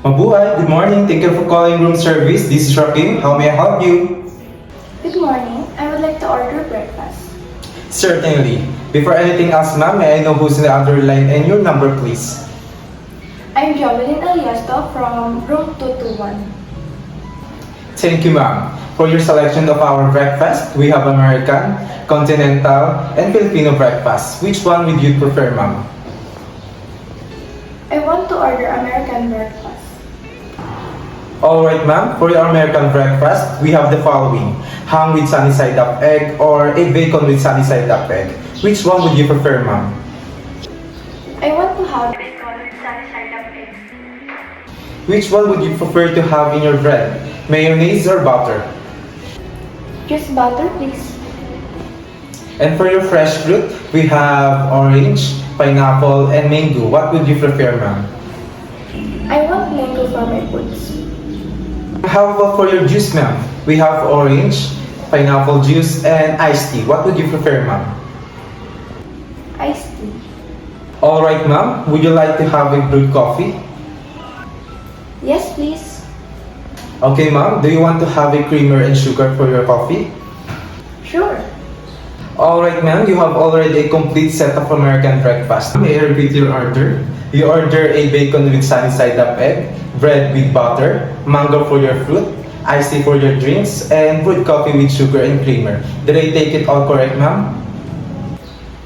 Mabuhay, good morning. Thank you for calling room service. This is Rakim. How may I help you? Good morning. I would like to order breakfast. Certainly. Before anything else, ma'am, may I know who's in the other line and your number, please? I'm Jovelyn Aliasto from room 221. Thank you, ma'am. For your selection of our breakfast, we have American, Continental, and Filipino breakfast. Which one would you prefer, ma'am? I want to order American breakfast. Alright, ma'am. For your American breakfast, we have the following. Ham with sunny side up egg or a bacon with sunny side up egg. Which one would you prefer, ma'am? I want to have bacon with sunny side up egg. Which one would you prefer to have in your bread? Mayonnaise or butter? Just butter, please. And for your fresh fruit, we have orange, pineapple, and mango. What would you prefer, ma'am? I want mango for my foods. How about for your juice, ma'am? We have orange, pineapple juice, and iced tea. What would you prefer, ma'am? Iced tea. Alright, ma'am. Would you like to have a brewed coffee? Yes, please. Okay, ma'am. Do you want to have a creamer and sugar for your coffee? Sure. Alright, ma'am. You have already a complete set of American breakfast. May I repeat your order? You order a bacon with sunny side up egg, bread with butter, mango for your fruit, iced tea for your drinks, and brewed coffee with sugar and creamer. Did I take it all correct, ma'am?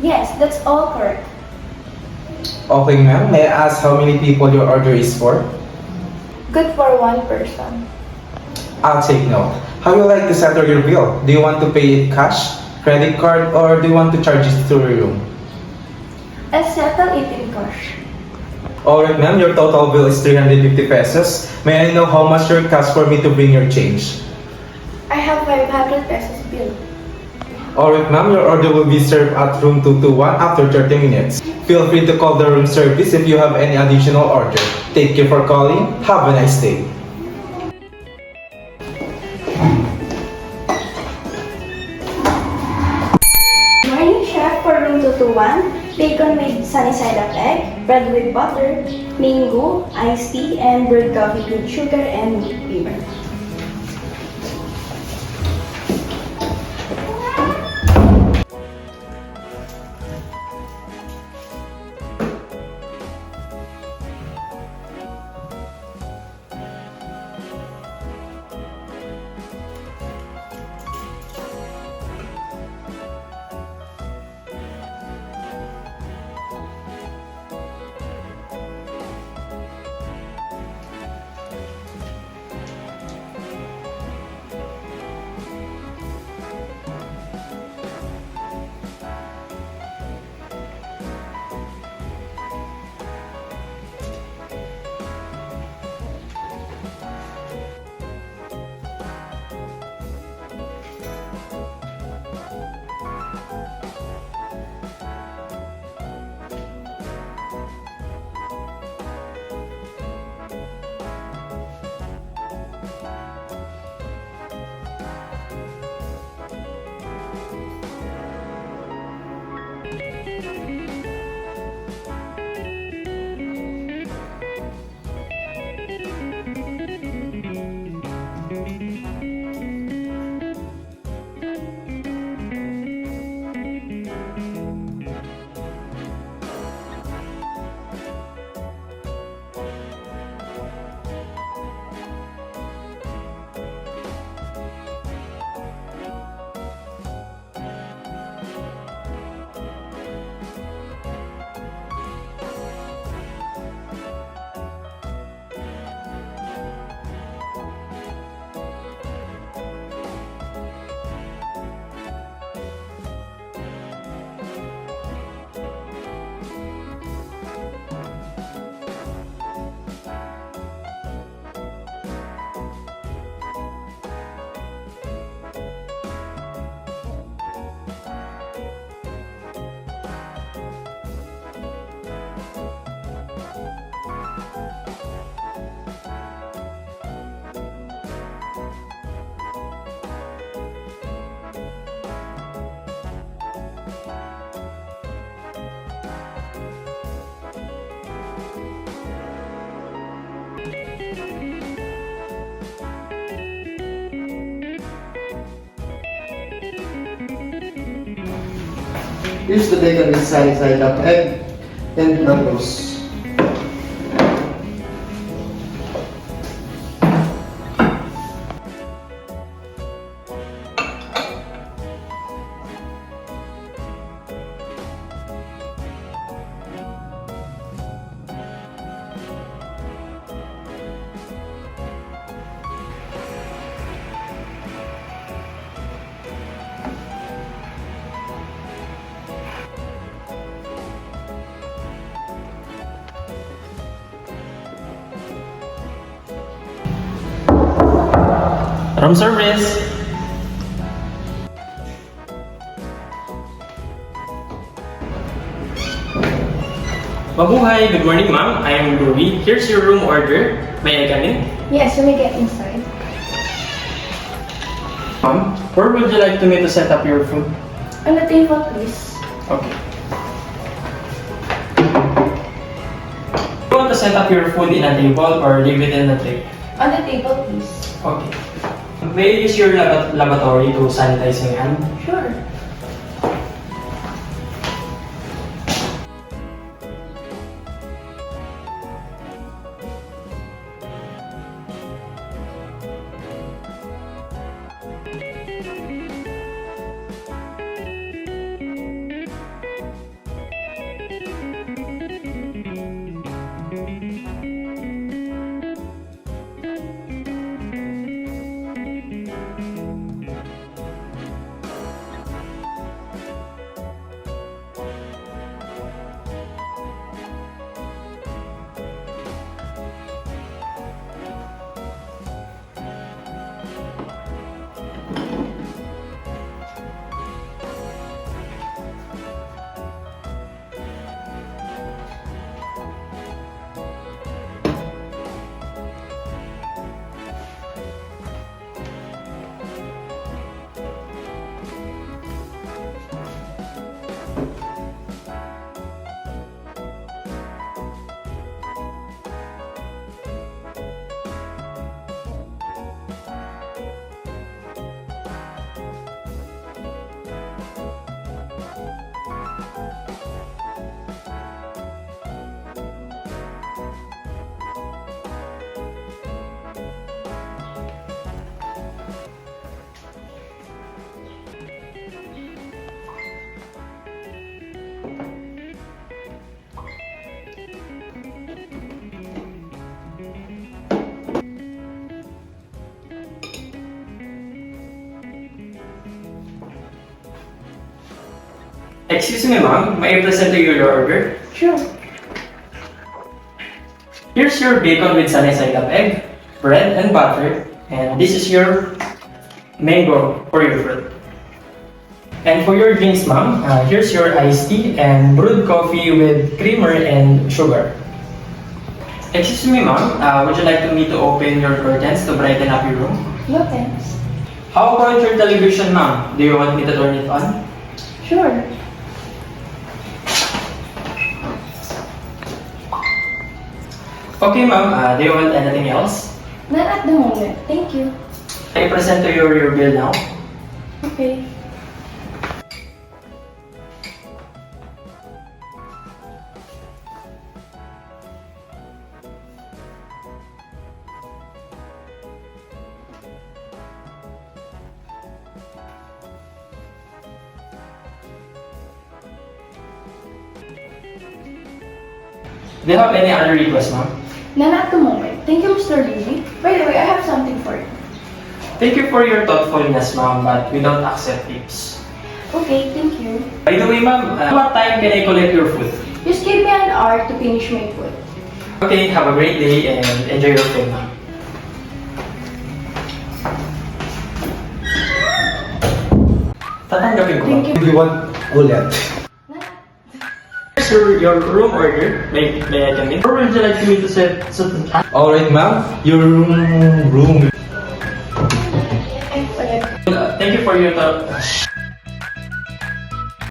Yes, that's all correct. Okay, ma'am. May I ask how many people your order is for? Good for one person. I'll take note. How you like to settle your bill? Do you want to pay it cash, credit card, or do you want to charge it through your room? I'll settle it in cash. Alright, ma'am. Your total bill is 350 pesos. May I know how much your cash for me to bring your change? I have 500 pesos bill. Alright, ma'am. Your order will be served at room 221 after 30 minutes. Feel free to call the room service if you have any additional order. Thank you for calling. Have a nice day. Morning, chef, for room 221. Bacon with sunny side up egg, bread with butter, mango, iced tea, and brewed coffee with sugar and creamer. Here's the bacon with sunny side up egg and mangoes. Room service. Mabuhay! Good morning, ma'am. I am Louie. Here's your room order. May I come in? Yes, you may get inside. Ma'am, where would you like me to set up your food? On the table, please. Okay. You want to set up your food in a table or leave it in a tray? On the table, please. Okay. May I use your lavatory to sanitize your hand? Sure. Excuse me, ma'am. May I present to you your order? Sure. Here's your bacon with sunny side up egg, bread and butter, and this is your mango for your fruit. And for your drinks, ma'am, here's your iced tea and brewed coffee with creamer and sugar. Excuse me, ma'am. Would you like me to open your curtains to brighten up your room? No thanks. How about your television, ma'am? Do you want me to turn it on? Sure. Okay, ma'am. Do you want anything else? Not at the moment. Thank you. I present to you your bill now. Okay. Do you have any other requests, ma'am? None at the moment. Thank you, Mr. Levy. By the way, I have something for you. Thank you for your thoughtfulness, ma'am, but we don't accept tips. Okay, thank you. By the way, ma'am, what time can I collect your food? Just give me an hour to finish my food. Okay, have a great day and enjoy your food, ma'am. Tatanggapin ko ba? Thank you. Do you want ulit? Here's your room order. May I come in? Or would you like me to set... Alright, ma'am. Your room. Ay, wala. Thank you for your thought.